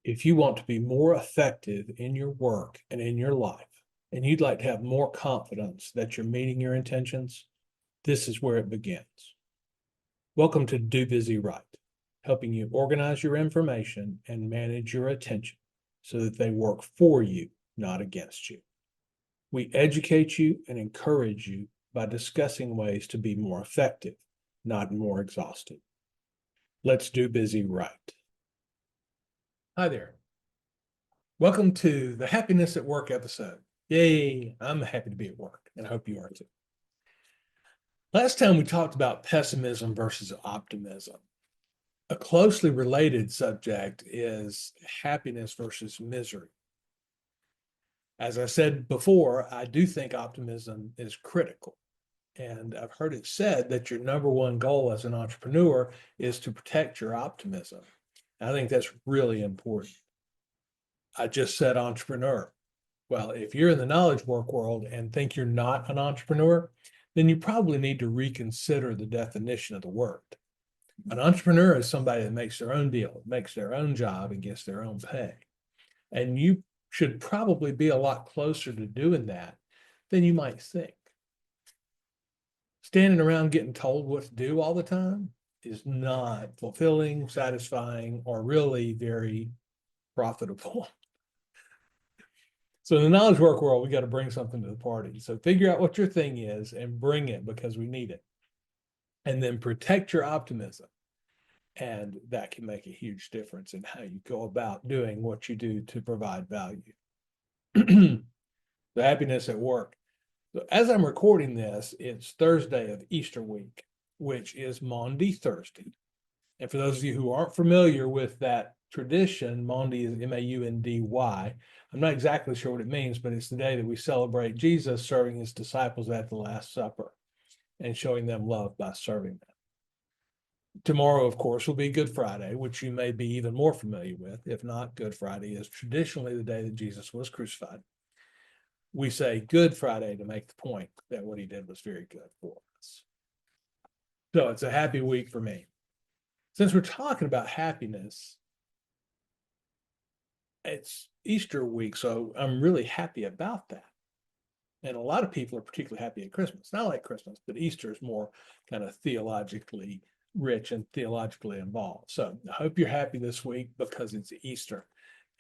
If you want to be more effective in your work and in your life, and you'd like to have more confidence that you're meeting your intentions, this is where it begins. Welcome to Do Busy Right, helping you organize your information and manage your attention so that they work for you, not against you. We educate you and encourage you by discussing ways to be more effective, not more exhausted. Let's do busy right. Hi there. Welcome to the Happiness at Work episode. Yay, I'm happy to be at work, and I hope you are too. Last time we talked about pessimism versus optimism. A closely related subject is happiness versus misery. As I said before, I do think optimism is critical. And I've heard it said that your number one goal as an entrepreneur is to protect your optimism. I think that's really important. I just said entrepreneur. Well, if you're in the knowledge work world and think you're not an entrepreneur, then you probably need to reconsider the definition of the word. An entrepreneur is somebody that makes their own deal, makes their own job, and gets their own pay. And you should probably be a lot closer to doing that than you might think. Standing around getting told what to do all the time is not fulfilling, satisfying, or really very profitable. So in the knowledge work world, we got to bring something to the party. So figure out what your thing is and bring it because we need it. And then protect your optimism. And that can make a huge difference in how you go about doing what you do to provide value. The happiness at work. So as I'm recording this, it's Thursday of Easter week, which is Maundy Thursday. And for those of you who aren't familiar with that tradition, Maundy is M-A-U-N-D-Y. I'm not exactly sure what it means, but it's the day that we celebrate Jesus serving his disciples at the Last Supper and showing them love by serving them. Tomorrow, of course, will be Good Friday, which you may be even more familiar with. If not, Good Friday is traditionally the day that Jesus was crucified. We say Good Friday to make the point that what he did was very good for us. So it's a happy week for me. Since we're talking about happiness, it's Easter week, so I'm really happy about that. And a lot of people are particularly happy at Christmas. Not like Christmas, but Easter is more kind of theologically rich and theologically involved. So I hope you're happy this week because it's Easter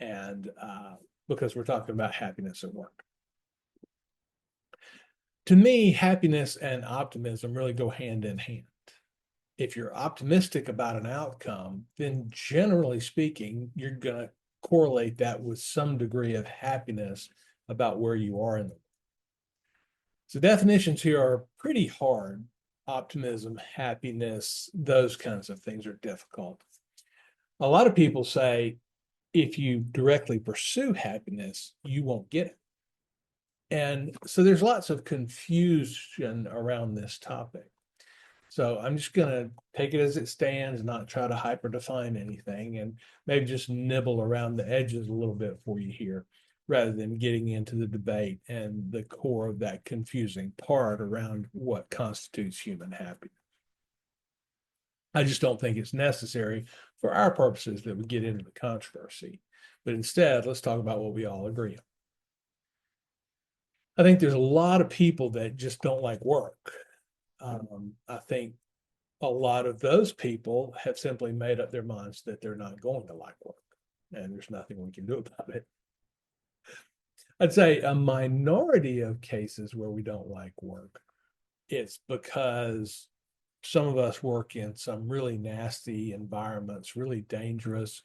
and because we're talking about happiness at work. To me, happiness and optimism really go hand in hand. If you're optimistic about an outcome, then generally speaking, you're going to correlate that with some degree of happiness about where you are in the world. So definitions here are pretty hard. Optimism, happiness, those kinds of things are difficult. A lot of people say if you directly pursue happiness, you won't get it. And so there's lots of confusion around this topic. So I'm just going to take it as it stands, not try to hyper define anything, and maybe just nibble around the edges a little bit for you here, rather than getting into the debate and the core of that confusing part around what constitutes human happiness. I just don't think it's necessary for our purposes that we get into the controversy. But instead, let's talk about what we all agree on. I think there's a lot of people that just don't like work. I think a lot of those people have simply made up their minds that they're not going to like work, and there's nothing we can do about it. I'd say a minority of cases where we don't like work, it's because some of us work in some really nasty environments, really dangerous,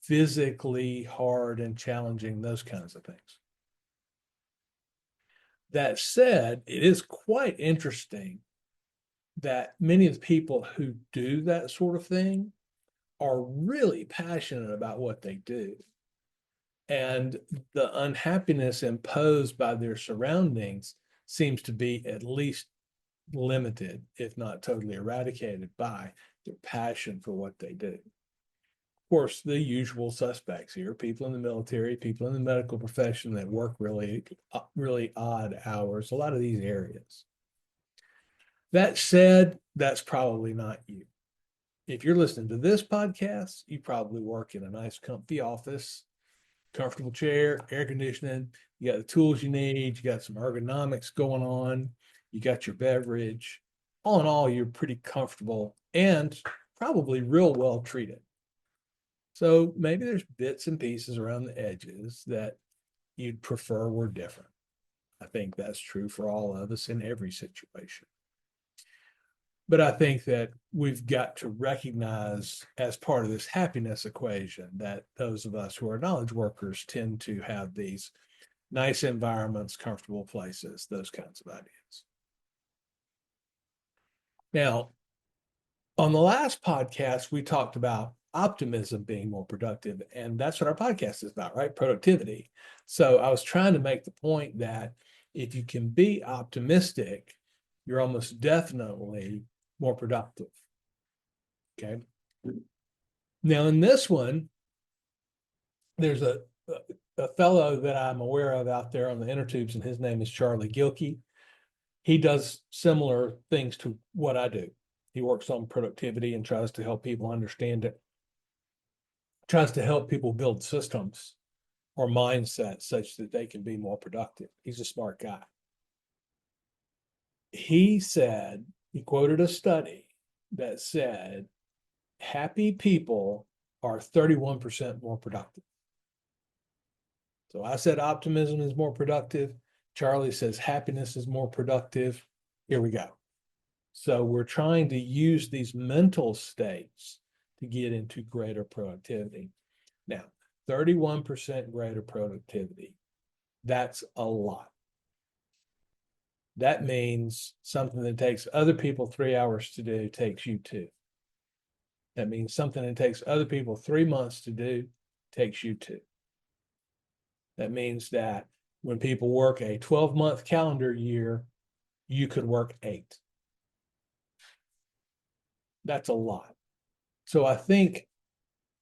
physically hard and challenging, those kinds of things. That said, it is quite interesting that many of the people who do that sort of thing are really passionate about what they do. And the unhappiness imposed by their surroundings seems to be at least limited, if not totally eradicated, by their passion for what they do. Of course, the usual suspects here, people in the military, people in the medical profession that work really, really odd hours, a lot of these areas. That said, that's probably not you. If you're listening to this podcast, you probably work in a nice, comfy office, comfortable chair, air conditioning. You got the tools you need. You got some ergonomics going on. You got your beverage. All in all, you're pretty comfortable and probably real well treated. So maybe there's bits and pieces around the edges that you'd prefer were different. I think that's true for all of us in every situation. But I think that we've got to recognize as part of this happiness equation that those of us who are knowledge workers tend to have these nice environments, comfortable places, those kinds of ideas. Now, on the last podcast, we talked about optimism being more productive, and that's what our podcast is about, right? Productivity. So I was trying to make the point that if you can be optimistic, you're almost definitely more productive. Okay. Now, in this one, there's a fellow that I'm aware of out there on the inner tubes, and his name is Charlie Gilkey. He does similar things to what I do. He works on productivity and tries to help people understand it, tries to help people build systems or mindsets such that they can be more productive. He's a smart guy. He said, he quoted a study that said, happy people are 31% more productive. So I said optimism is more productive. Charlie says happiness is more productive. Here we go. So we're trying to use these mental states to get into greater productivity. Now, 31% greater productivity, that's a lot. That means something that takes other people 3 hours to do takes you 2. That means something that takes other people 3 months to do takes you 2. That means that when people work a 12-month calendar year, you could work 8. That's a lot. So I think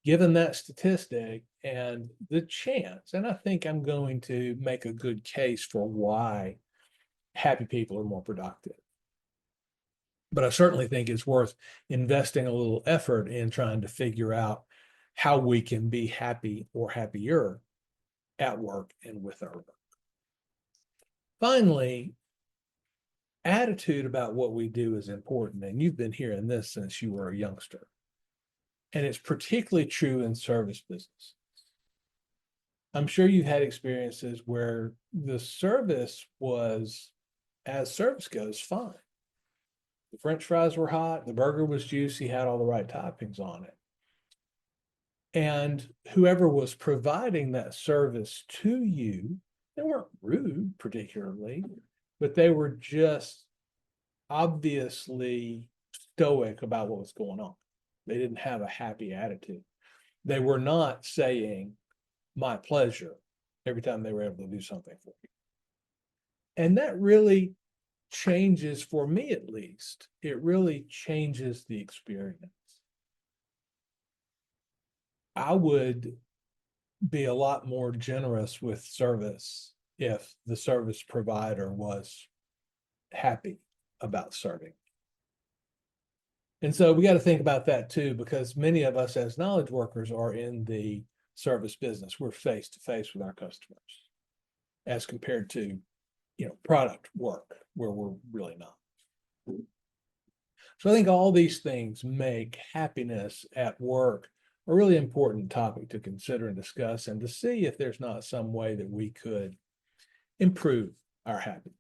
given that statistic and the chance, and I think I'm going to make a good case for why happy people are more productive. But I certainly think it's worth investing a little effort in trying to figure out how we can be happy or happier at work and with our work. Finally, attitude about what we do is important. And you've been hearing this since you were a youngster. And it's particularly true in service business. I'm sure you've had experiences where the service was, as service goes, fine. The French fries were hot, the burger was juicy, had all the right toppings on it. And whoever was providing that service to you, they weren't rude particularly, but they were just obviously stoic about what was going on. They didn't have a happy attitude. They were not saying, my pleasure, every time they were able to do something for you. And that really changes, for me at least, it really changes the experience. I would be a lot more generous with service if the service provider was happy about serving. And so we got to think about that too, because many of us as knowledge workers are in the service business. We're face to face with our customers as compared to, product work where we're really not. So I think all these things make happiness at work a really important topic to consider and discuss, and to see if there's not some way that we could improve our happiness.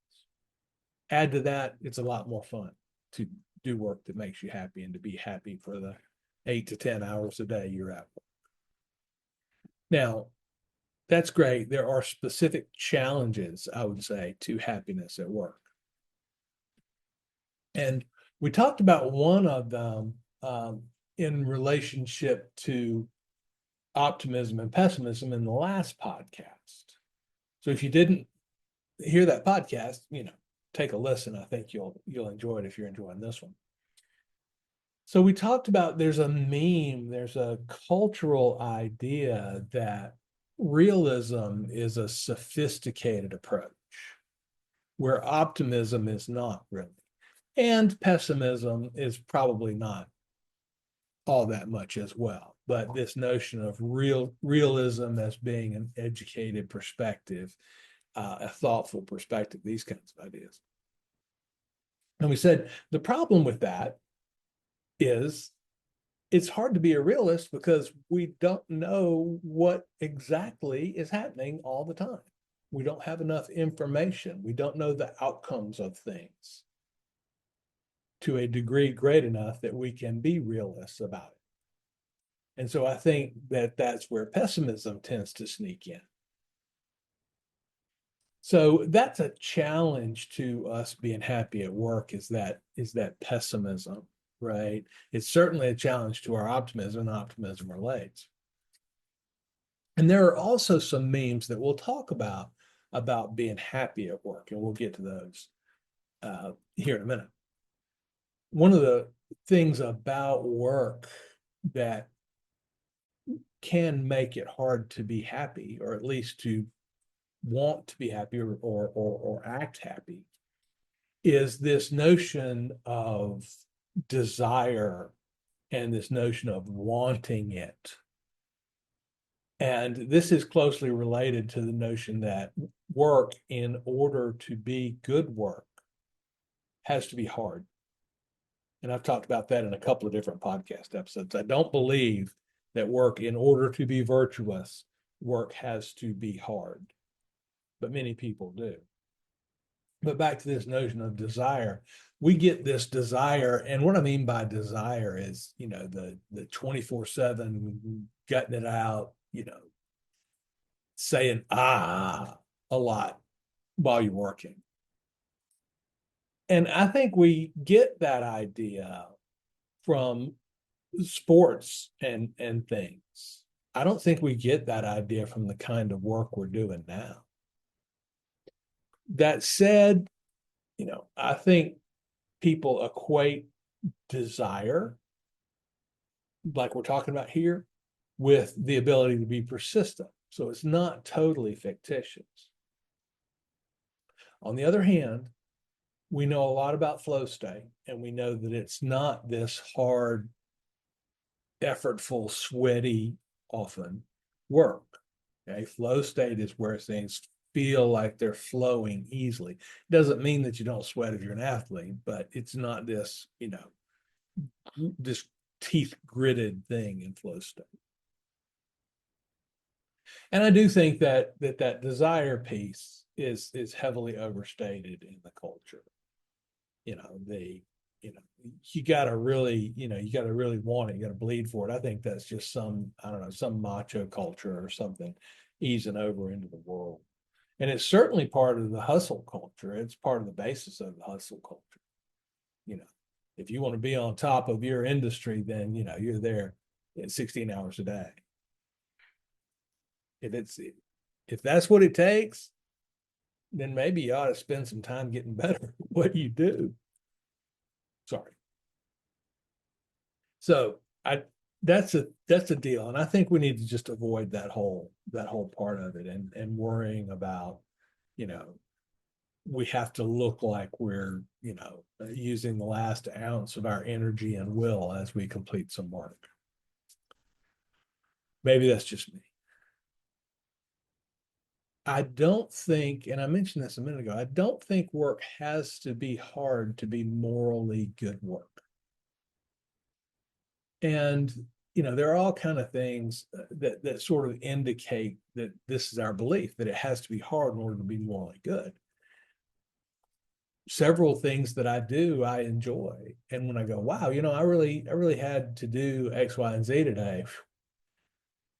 Add to that, it's a lot more fun to do work that makes you happy and to be happy for the 8 to 10 hours a day you're at work. Now, that's great. There are specific challenges, I would say, to happiness at work. And we talked about one of them in relationship to optimism and pessimism in the last podcast. So if you didn't hear that podcast, take a listen. I think you'll enjoy it if you're enjoying this one. So we talked about there's a meme, there's a cultural idea that realism is a sophisticated approach, where optimism is not really. And pessimism is probably not all that much as well. But this notion of realism as being an educated perspective, a thoughtful perspective, these kinds of ideas. And we said the problem with that is it's hard to be a realist because we don't know what exactly is happening all the time. We don't have enough information. We don't know the outcomes of things to a degree great enough that we can be realists about it. And so I think that that's where pessimism tends to sneak in. So that's a challenge to us being happy at work, is that pessimism, right? It's certainly a challenge to our optimism, and optimism relates. And there are also some memes that we'll talk about being happy at work, and we'll get to those here in a minute. One of the things about work that can make it hard to be happy, or at least to want to be happy or act happy, is this notion of desire and this notion of wanting it. And this is closely related to the notion that work, in order to be good work, has to be hard. And I've talked about that in a couple of different podcast episodes. I don't believe that work, in order to be virtuous, work has to be hard, but many people do. But back to this notion of desire, we get this desire, and what I mean by desire is, the 24/7 gutting it out, saying a lot while you're working. And I think we get that idea from sports and things. I don't think we get that idea from the kind of work we're doing now. That said, I think people equate desire, like we're talking about here, with the ability to be persistent. So it's not totally fictitious. On the other hand, we know a lot about flow state, and we know that it's not this hard, effortful, sweaty, often work. Okay, flow state is where things feel like they're flowing easily. It doesn't mean that you don't sweat if you're an athlete, but it's not this, this teeth gritted thing in flow state. And I do think that desire piece is heavily overstated in the culture. You got to really, want it. You got to bleed for it. I think that's just some macho culture or something easing over into the world. And it's certainly part of the hustle culture. It's part of the basis of the hustle culture. If you want to be on top of your industry, then, you're there 16 hours a day. If that's what it takes, then maybe you ought to spend some time getting better at what you do. Sorry. So that's a deal. And I think we need to just avoid that whole part of it, and worrying about, we have to look like we're, using the last ounce of our energy and will as we complete some work. Maybe that's just me. I don't think, and I mentioned this a minute ago, I don't think work has to be hard to be morally good work. And, there are all kind of things that sort of indicate that this is our belief, that it has to be hard in order to be morally good. Several things that I do, I enjoy. And when I go, wow, I really had to do X, Y, and Z today,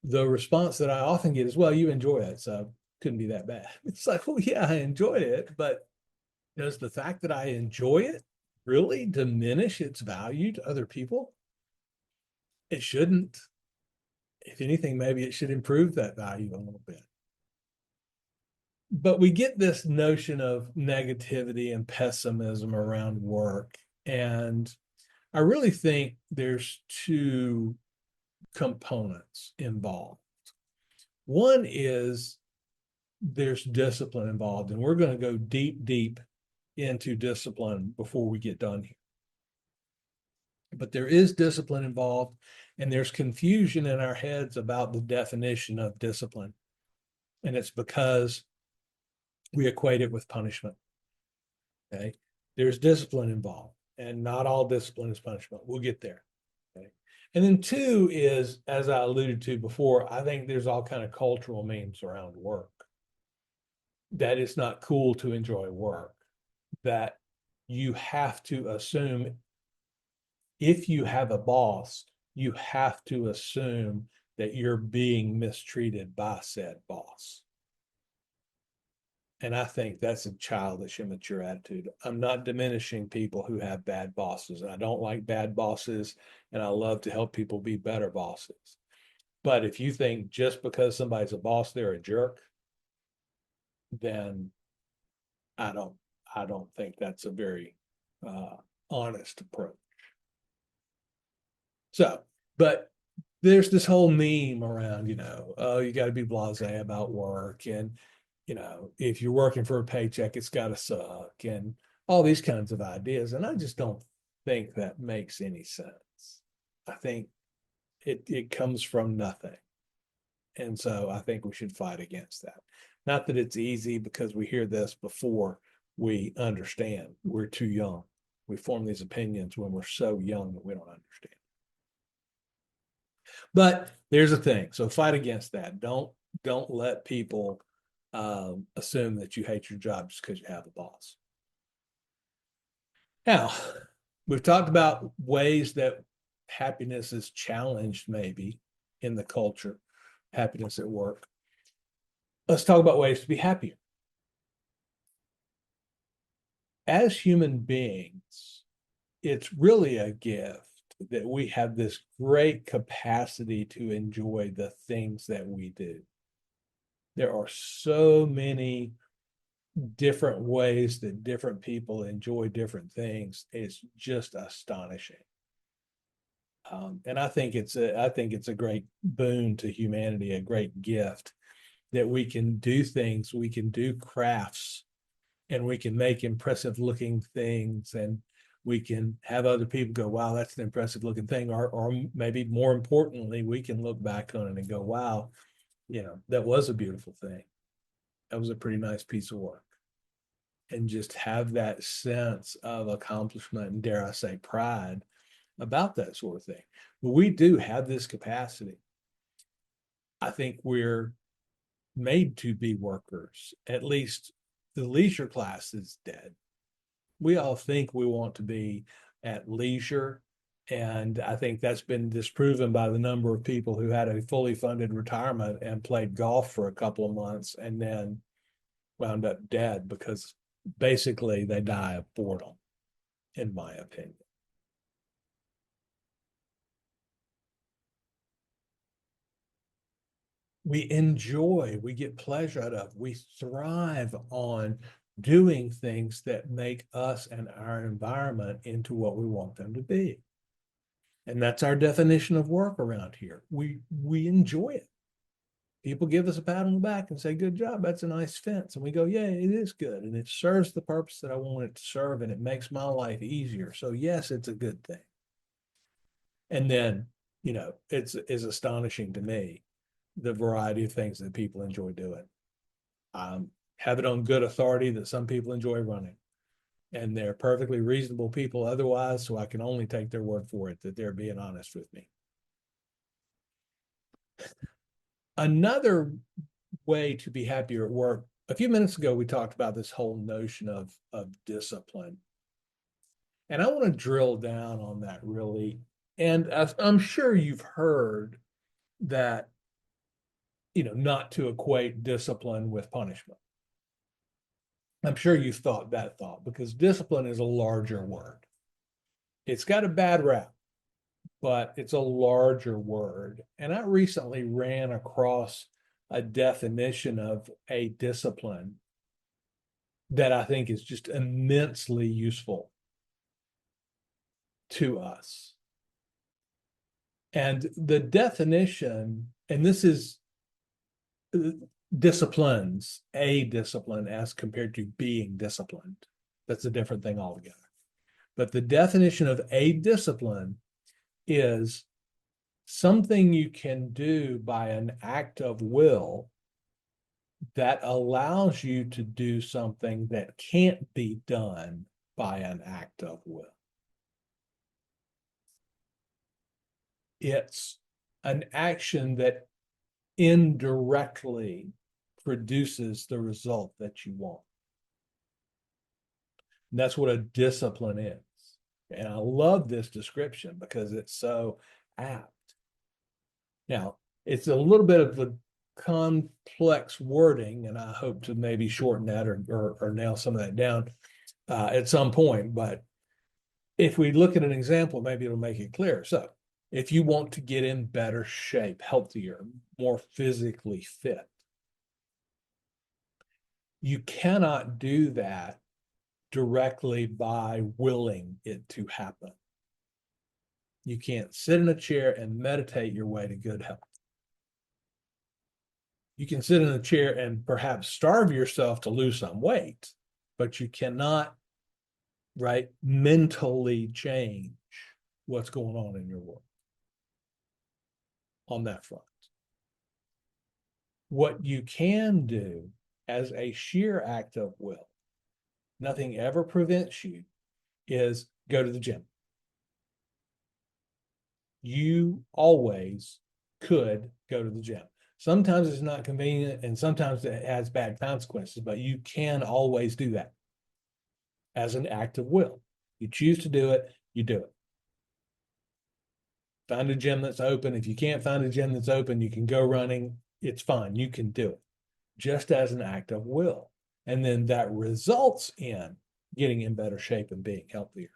the response that I often get is, well, you enjoy it, so couldn't be that bad. It's like, well, yeah, I enjoyed it, but does the fact that I enjoy it really diminish its value to other people? It shouldn't. If anything, maybe it should improve that value a little bit. But we get this notion of negativity and pessimism around work. And I really think there's two components involved. One is there's discipline involved, and we're going to go deep into discipline before we get done here. But there is discipline involved, and there's confusion in our heads about the definition of discipline. And it's because we equate it with punishment. Okay. There's discipline involved, and not all discipline is punishment. We'll get there. Okay. And then two is, as I alluded to before, I think there's all kind of cultural memes around work. That it's not cool to enjoy work. That you have to assume, if you have a boss, you have to assume that you're being mistreated by said boss. And I think that's a childish, immature attitude. I'm not diminishing people who have bad bosses. I don't like bad bosses, and I love to help people be better bosses. But if you think just because somebody's a boss, they're a jerk, then I don't think that's a very honest approach. So, but there's this whole meme around, oh, you got to be blasé about work, and if you're working for a paycheck, it's got to suck, and all these kinds of ideas. And I just don't think that makes any sense. I think it comes from nothing. And so I think we should fight against that. Not that it's easy, because we hear this before we understand. We're too young. We form these opinions when we're so young that we don't understand. But there's a thing. So fight against that. Don't let people assume that you hate your job just because you have a boss. Now, we've talked about ways that happiness is challenged, maybe in the culture, happiness at work. Let's talk about ways to be happier. As human beings, it's really a gift that we have this great capacity to enjoy the things that we do. There are so many different ways that different people enjoy different things. It's just astonishing. And I think it's a great boon to humanity, a great gift, that we can do things, we can do crafts, and we can make impressive looking things, and we can have other people go, wow, that's an impressive looking thing. Or maybe more importantly, we can look back on it and go, wow, that was a beautiful thing. That was a pretty nice piece of work. And just have that sense of accomplishment and, dare I say, pride about that sort of thing. But we do have this capacity. I think we're made to be workers. At least the leisure class is dead. We all think we want to be at leisure. And I think that's been disproven by the number of people who had a fully funded retirement and played golf for a couple of months and then wound up dead, because basically they die of boredom, in my opinion. We enjoy, we get pleasure out of, we thrive on doing things that make us and our environment into what we want them to be. And that's our definition of work around here. We enjoy it. People give us a pat on the back and say, good job, that's a nice fence. And we go, yeah, it is good. And it serves the purpose that I want it to serve, and it makes my life easier. So yes, it's a good thing. And then, it's astonishing to me, the variety of things that people enjoy doing. Have it on good authority that some people enjoy running, and they're perfectly reasonable people otherwise, so I can only take their word for it that they're being honest with me. Another way to be happier at work, a few minutes ago, we talked about this whole notion of discipline. And I want to drill down on that really. And I'm sure you've heard that, not to equate discipline with punishment. I'm sure you've thought that thought, because discipline is a larger word. It's got a bad rap, but it's a larger word. And I recently ran across a definition of a discipline that I think is just immensely useful to us. And the definition, and this is disciplines, a discipline as compared to being disciplined. That's a different thing altogether. But the definition of a discipline is something you can do by an act of will that allows you to do something that can't be done by an act of will. It's an action that indirectly produces the result that you want. And that's what a discipline is. And I love this description because it's so apt. Now, it's a little bit of a complex wording, and I hope to maybe shorten that or nail some of that down at some point. But if we look at an example, maybe it'll make it clear. So if you want to get in better shape, healthier, more physically fit, you cannot do that directly by willing it to happen. You can't sit in a chair and meditate your way to good health. You can sit in a chair and perhaps starve yourself to lose some weight, but you cannot, right, mentally change what's going on in your world on that front. What you can do as a sheer act of will, nothing ever prevents you, is go to the gym. You always could go to the gym. Sometimes it's not convenient and sometimes it has bad consequences, but you can always do that as an act of will. You choose to do it, you do it. Find a gym that's open. If you can't find a gym that's open, you can go running. It's fine. You can do it just as an act of will. And then that results in getting in better shape and being healthier.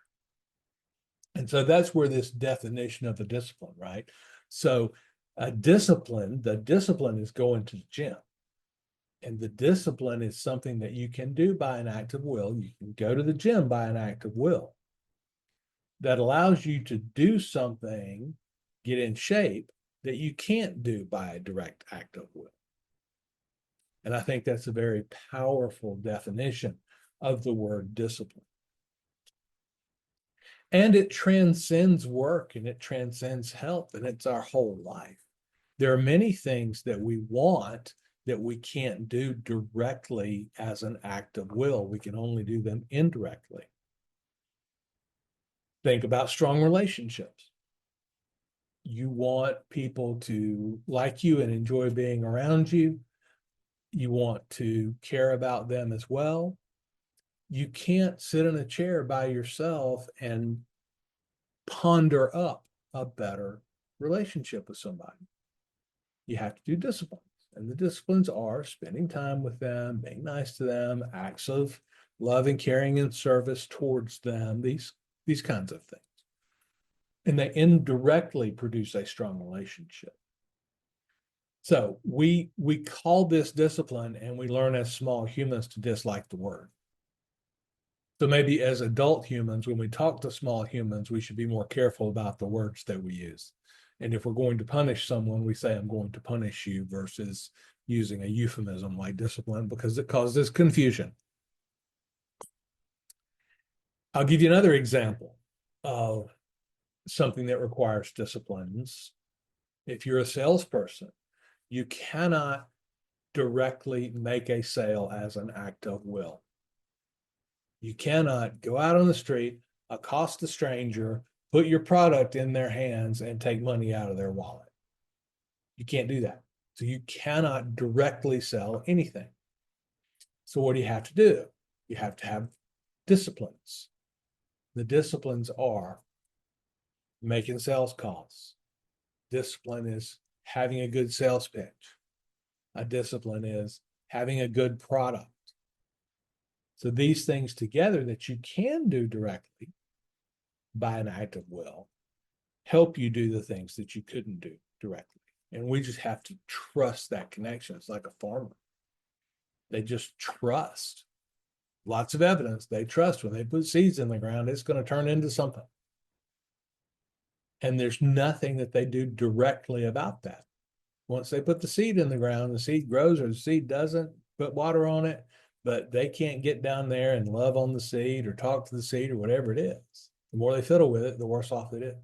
And so that's where this definition of a discipline, right? So a discipline, the discipline is going to the gym. And the discipline is something that you can do by an act of will. You can go to the gym by an act of will that allows you to do something, get in shape, that you can't do by a direct act of will. And I think that's a very powerful definition of the word discipline. And it transcends work and it transcends health, and it's our whole life. There are many things that we want that we can't do directly as an act of will. We can only do them indirectly. Think about strong relationships. You want people to like you and enjoy being around you. You want to care about them as well. You can't sit in a chair by yourself and ponder up a better relationship with somebody. You have to do disciplines. And the disciplines are spending time with them, being nice to them, acts of love and caring and service towards them, these kinds of things. And they indirectly produce a strong relationship. So we call this discipline, and we learn as small humans to dislike the word. So maybe as adult humans, when we talk to small humans, we should be more careful about the words that we use. And if we're going to punish someone, we say, I'm going to punish you, versus using a euphemism like discipline, because it causes confusion. I'll give you another example of something that requires disciplines. If you're a salesperson, you cannot directly make a sale as an act of will. You cannot go out on the street, accost a stranger, put your product in their hands, and take money out of their wallet. You can't do that. So you cannot directly sell anything. So what do you have to do? You have to have disciplines. The disciplines are making sales calls. Discipline is having a good sales pitch. A discipline is having a good product. So these things together that you can do directly by an act of will help you do the things that you couldn't do directly. And we just have to trust that connection. It's like a farmer. They just trust. Lots of evidence. They trust when they put seeds in the ground, it's going to turn into something. And there's nothing that they do directly about that. Once they put the seed in the ground, the seed grows or the seed doesn't, put water on it, but they can't get down there and love on the seed or talk to the seed or whatever it is. The more they fiddle with it, the worse off it is.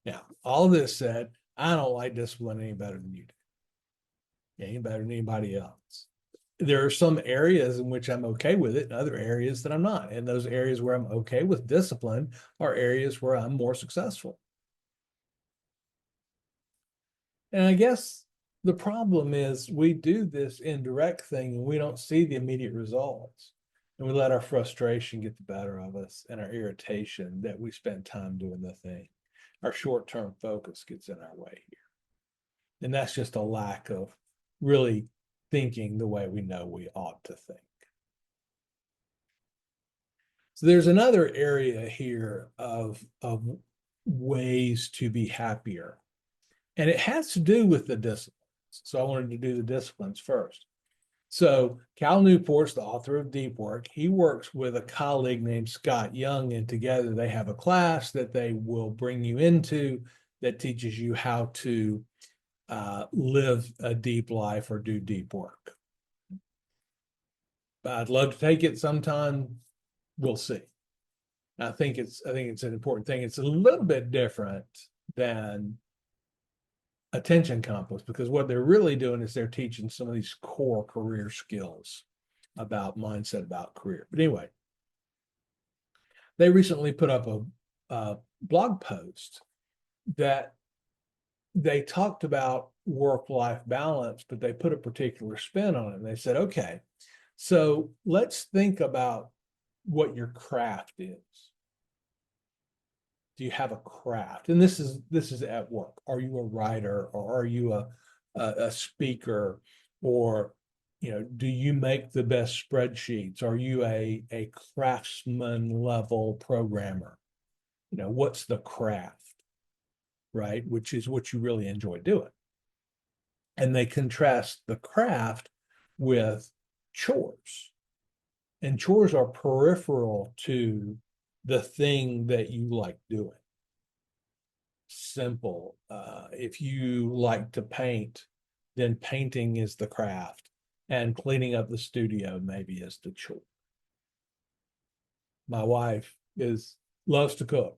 Now, all this said, I don't like discipline any better than you do. Any better than anybody else. There are some areas in which I'm okay with it and other areas that I'm not. And those areas where I'm okay with discipline are areas where I'm more successful. And I guess the problem is we do this indirect thing and we don't see the immediate results. And we let our frustration get the better of us and our irritation that we spend time doing the thing. Our short-term focus gets in our way here. And that's just a lack of really thinking the way we know we ought to think. So there's another area here of ways to be happier. And it has to do with the disciplines. So I wanted to do the disciplines first. So Cal Newport's the author of Deep Work. He works with a colleague named Scott Young, and together they have a class that they will bring you into that teaches you how to live a deep life or do deep work. I'd love to take it sometime. We'll see. I think it's an important thing. It's a little bit different than attention complex, because what they're really doing is they're teaching some of these core career skills about mindset, about career. But anyway, they recently put up a blog post that they talked about work-life balance, but they put a particular spin on it. And they said, okay, so let's think about what your craft is. Do you have a craft? And this is at work. Are you a writer, or are you a speaker, or do you make the best spreadsheets? Are you a craftsman level programmer? What's the craft, right? Which is what you really enjoy doing. And they contrast the craft with chores. And chores are peripheral to the thing that you like doing. Simple. If you like to paint, then painting is the craft, and cleaning up the studio maybe is the chore. My wife loves to cook.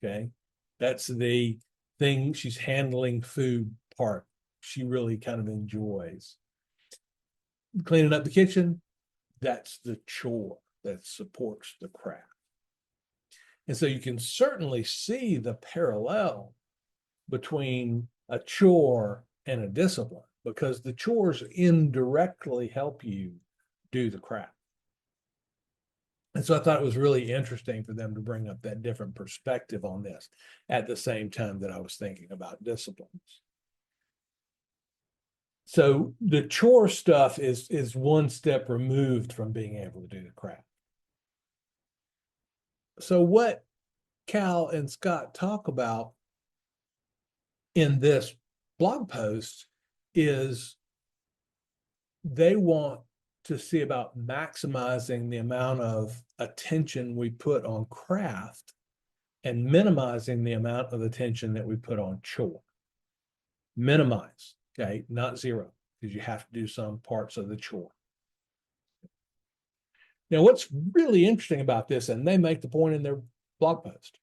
Okay. That's the thing. She's handling food part. She really kind of enjoys. Cleaning up the kitchen, that's the chore that supports the craft. And so you can certainly see the parallel between a chore and a discipline, because the chores indirectly help you do the craft. And so I thought it was really interesting for them to bring up that different perspective on this at the same time that I was thinking about disciplines. So the chore stuff is one step removed from being able to do the craft. So what Cal and Scott talk about in this blog post is they want to see about maximizing the amount of attention we put on craft and minimizing the amount of attention that we put on chore. Minimize, okay, not zero, because you have to do some parts of the chore. Now, what's really interesting about this, and they make the point in their blog post,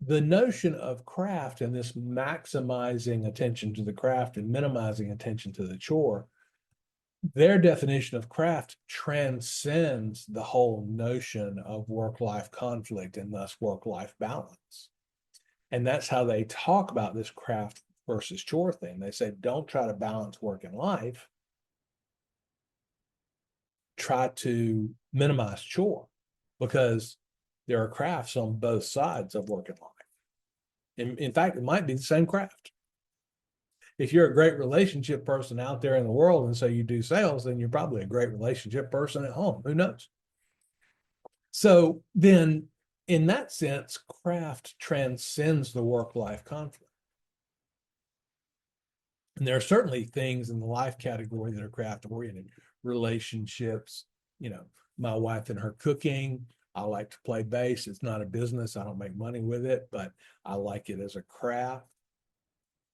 the notion of craft and this maximizing attention to the craft and minimizing attention to the chore, their definition of craft transcends the whole notion of work-life conflict and thus work-life balance. And that's how they talk about this craft versus chore thing. They say, don't try to balance work and life. Try to minimize chore, because there are crafts on both sides of work and life. In fact, it might be the same craft. If you're a great relationship person out there in the world, and so you do sales, then you're probably a great relationship person at home. Who knows? So then, in that sense, craft transcends the work-life conflict. And there are certainly things in the life category that are craft-oriented. Relationships, my wife and her cooking. I like to play bass. It's not a business. I don't make money with it, but I like it as a craft.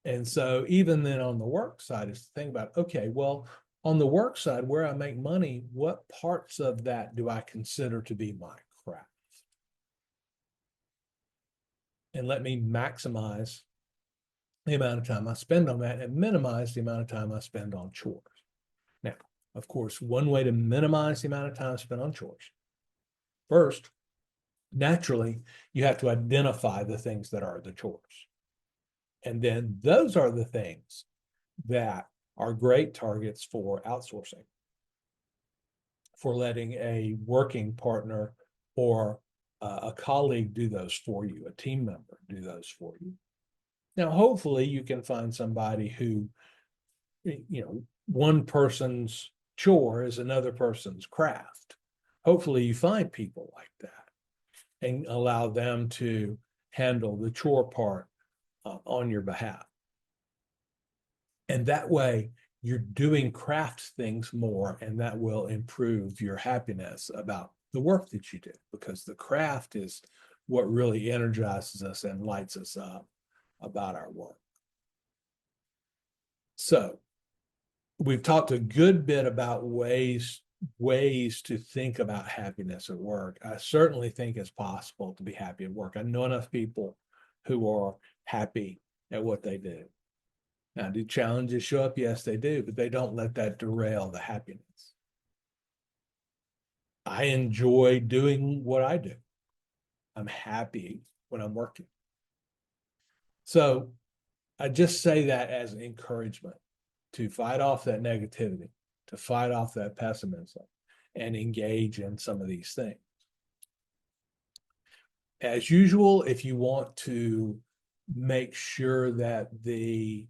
And so even then on the work side is to think about, okay, well, On the work side, where I make money, what parts of that do I consider to be my craft? And let me maximize the amount of time I spend on that and minimize the amount of time I spend on chores. Now, of course, one way to minimize the amount of time spent on chores, first, naturally, you have to identify the things that are the chores. And then those are the things that are great targets for outsourcing, for letting a working partner or a colleague do those for you, a team member do those for you. Now, hopefully you can find somebody who, one person's chore is another person's craft. Hopefully you find people like that and allow them to handle the chore part on your behalf. And that way you're doing craft things more, and that will improve your happiness about the work that you do, because the craft is what really energizes us and lights us up about our work. So we've talked a good bit about ways to think about happiness at work. I certainly think it's possible to be happy at work. I know enough people who are happy at what they do. Now, do challenges show up? Yes, they do, but they don't let that derail the happiness. I enjoy doing what I do. I'm happy when I'm working. So I just say that as an encouragement to fight off that negativity, to fight off that pessimism, and engage in some of these things. As usual, if you want to make sure that the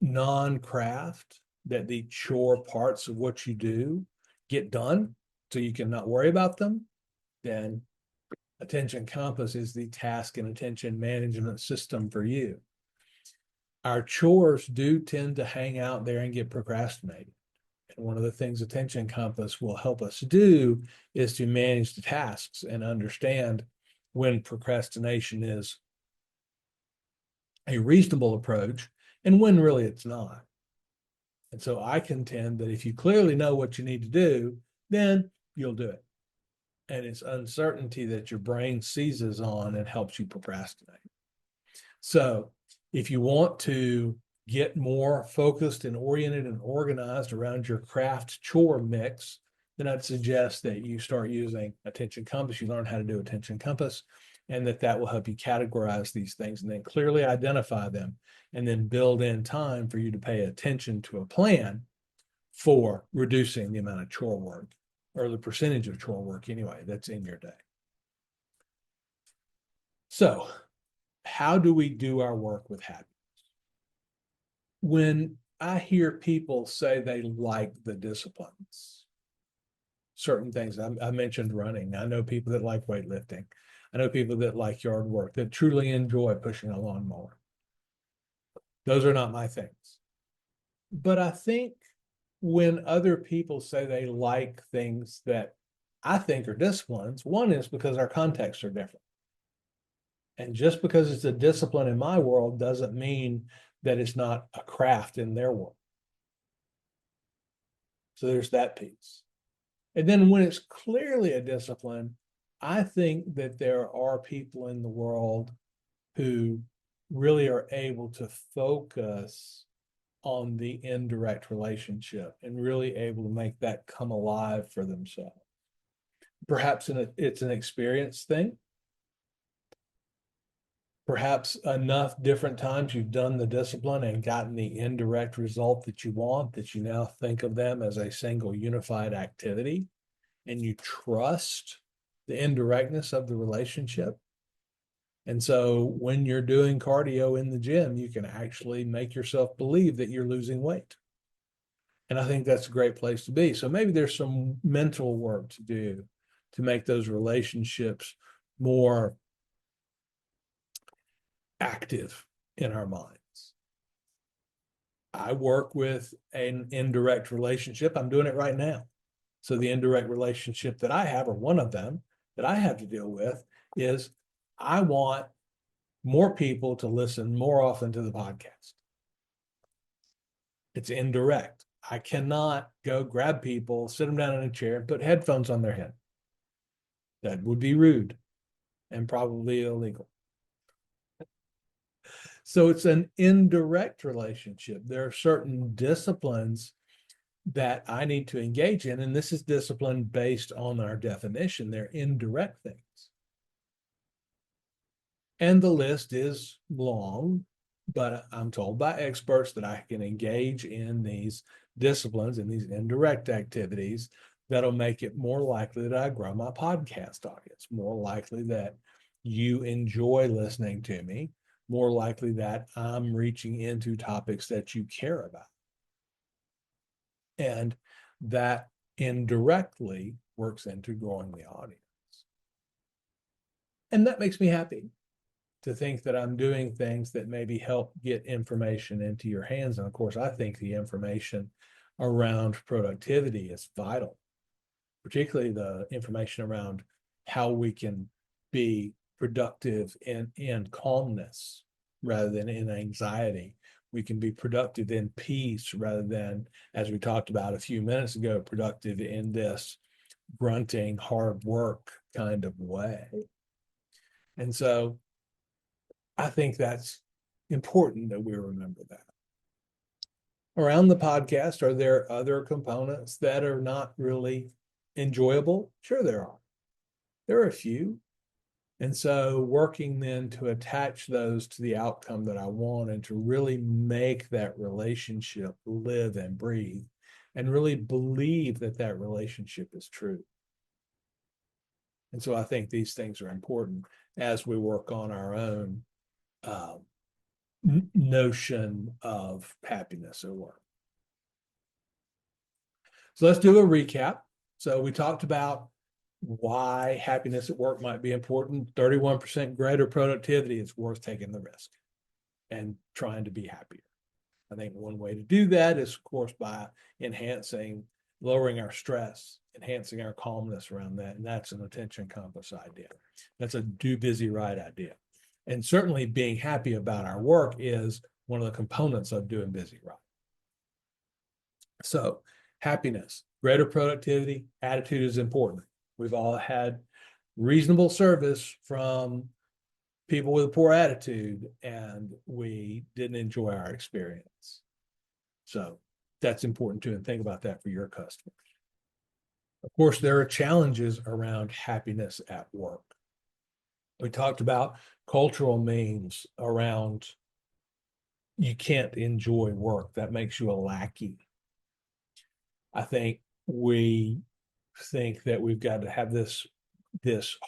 non-craft, that the chore parts of what you do get done so you can not worry about them, then Attention Compass is the task and attention management system for you. Our chores do tend to hang out there and get procrastinated. And one of the things Attention Compass will help us do is to manage the tasks and understand when procrastination is a reasonable approach and when really it's not. And so I contend that if you clearly know what you need to do, then you'll do it. And it's uncertainty that your brain seizes on and helps you procrastinate. So if you want to get more focused and oriented and organized around your craft chore mix, then I'd suggest that you start using Attention Compass. You learn how to do Attention Compass, and that will help you categorize these things and then clearly identify them, and then build in time for you to pay attention to a plan for reducing the amount of chore work, or the percentage of chore work anyway, that's in your day. So how do we do our work with happiness? When I hear people say they like the disciplines, certain things, I mentioned running. I know people that like weightlifting. I know people that like yard work, that truly enjoy pushing a lawnmower. Those are not my things. But I think when other people say they like things that I think are disciplines, one is because our contexts are different. And just because it's a discipline in my world doesn't mean that it's not a craft in their world. So there's that piece. And then when it's clearly a discipline, I think that there are people in the world who really are able to focus on the indirect relationship and really able to make that come alive for themselves. Perhaps it's an experience thing. Perhaps enough different times you've done the discipline and gotten the indirect result that you want, that you now think of them as a single unified activity, and you trust the indirectness of the relationship. And so when you're doing cardio in the gym, you can actually make yourself believe that you're losing weight. And I think that's a great place to be. So maybe there's some mental work to do to make those relationships more active in our minds. I work with an indirect relationship. I'm doing it right now. So the indirect relationship that I have, or one of them that I have to deal with, is I want more people to listen more often to the podcast. It's indirect. I cannot go grab people, sit them down in a chair, and put headphones on their head. That would be rude and probably illegal. So it's an indirect relationship. There are certain disciplines that I need to engage in, and this is discipline based on our definition. They're indirect things. And the list is long, but I'm told by experts that I can engage in these disciplines and these indirect activities that'll make it more likely that I grow my podcast audience, more likely that you enjoy listening to me, more likely that I'm reaching into topics that you care about. And that indirectly works into growing the audience. And that makes me happy to think that I'm doing things that maybe help get information into your hands. And of course, I think the information around productivity is vital, particularly the information around how we can be productive in calmness rather than in anxiety. We can be productive in peace rather than, as we talked about a few minutes ago, productive in this grunting, hard work kind of way. And so I think that's important that we remember that. Around the podcast, are there other components that are not really enjoyable? Sure, there are. There are a few. And so working then to attach those to the outcome that I want and to really make that relationship live and breathe and really believe that that relationship is true. And so I think these things are important as we work on our own notion of happiness at work. So let's do a recap. So we talked about why happiness at work might be important. 31% greater productivity, it's worth taking the risk and trying to be happier. I think one way to do that is, of course, by lowering our stress, enhancing our calmness around that. And that's an attention compass idea. That's a do busy right idea. And certainly being happy about our work is one of the components of doing busy right. So happiness, greater productivity, attitude is important. We've all had reasonable service from people with a poor attitude, and we didn't enjoy our experience. So that's important too, and think about that for your customers. Of course, there are challenges around happiness at work. We talked about cultural memes around you can't enjoy work. That makes you a lackey. I think we think that we've got to have this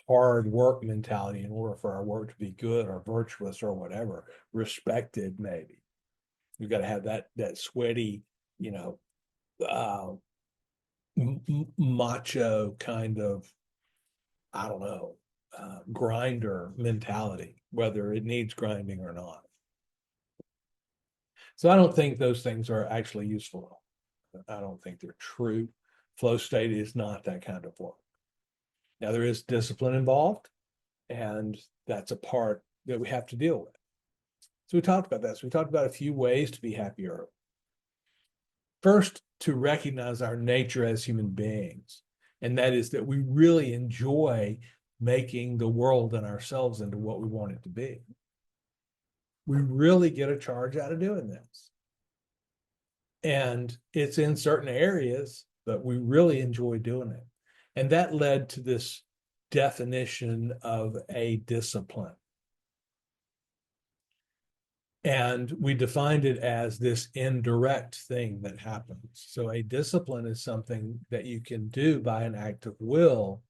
hard work mentality in order for our work to be good or virtuous or whatever, respected maybe. We've got to have that sweaty, macho kind of, I don't know, grinder mentality, whether it needs grinding or not. So I don't think those things are actually useful. I don't think they're true. Flow state is not that kind of work. Now, there is discipline involved, and that's a part that we have to deal with. So we talked about that. So we talked about a few ways to be happier. First, to recognize our nature as human beings, and that is that we really enjoy making the world and ourselves into what we want it to be. We really get a charge out of doing this. And it's in certain areas, but we really enjoy doing it. And that led to this definition of a discipline. And we defined it as this indirect thing that happens. So a discipline is something that you can do by an act of will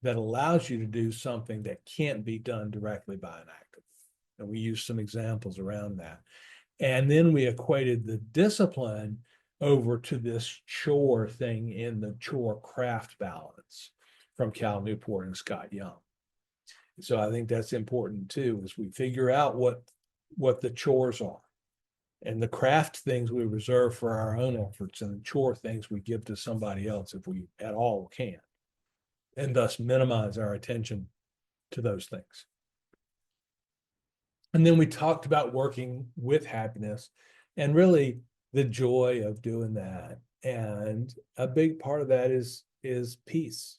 that allows you to do something that can't be done directly by an act of will. And we used some examples around that. And then we equated the discipline over to this chore thing in the chore craft balance from Cal Newport and Scott Young. So I think that's important too, as we figure out what the chores are. And the craft things we reserve for our own efforts, and the chore things we give to somebody else if we at all can, and thus minimize our attention to those things. And then we talked about working with happiness and really the joy of doing that And a big part of that is peace.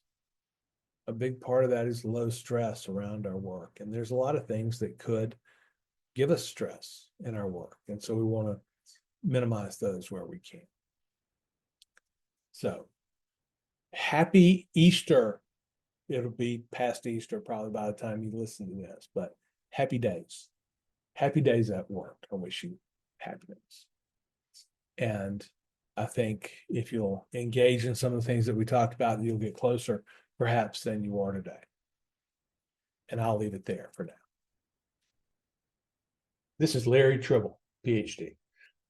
A big part of that is low stress around our work. And there's a lot of things that could give us stress in our work. And so we want to minimize those where we can. So happy Easter. It'll be past Easter probably by the time you listen to this, but happy days. Happy days at work. I wish you happiness. And I think if you'll engage in some of the things that we talked about, you'll get closer perhaps than you are today. And I'll leave it there for now. This is Larry Tribble, Ph.D.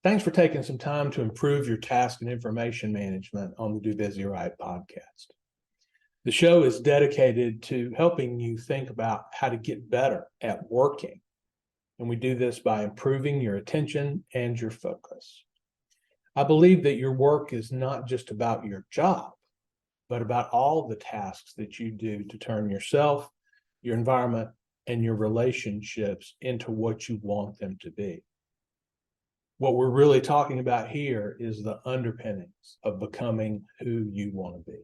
Thanks for taking some time to improve your task and information management on the Do Busy Right podcast. The show is dedicated to helping you think about how to get better at working. And we do this by improving your attention and your focus. I believe that your work is not just about your job, but about all the tasks that you do to turn yourself, your environment, and your relationships into what you want them to be. What we're really talking about here is the underpinnings of becoming who you want to be.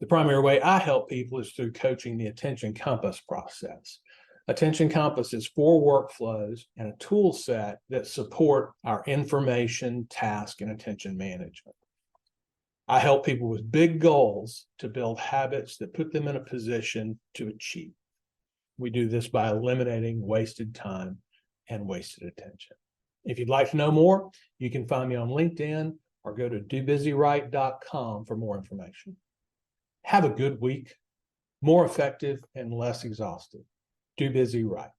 The primary way I help people is through coaching the Attention Compass process. Attention Compass is 4 workflows and a tool set that support our information, task, and attention management. I help people with big goals to build habits that put them in a position to achieve. We do this by eliminating wasted time and wasted attention. If you'd like to know more, you can find me on LinkedIn or go to dobusyright.com for more information. Have a good week, more effective and less exhausted. Do busy right.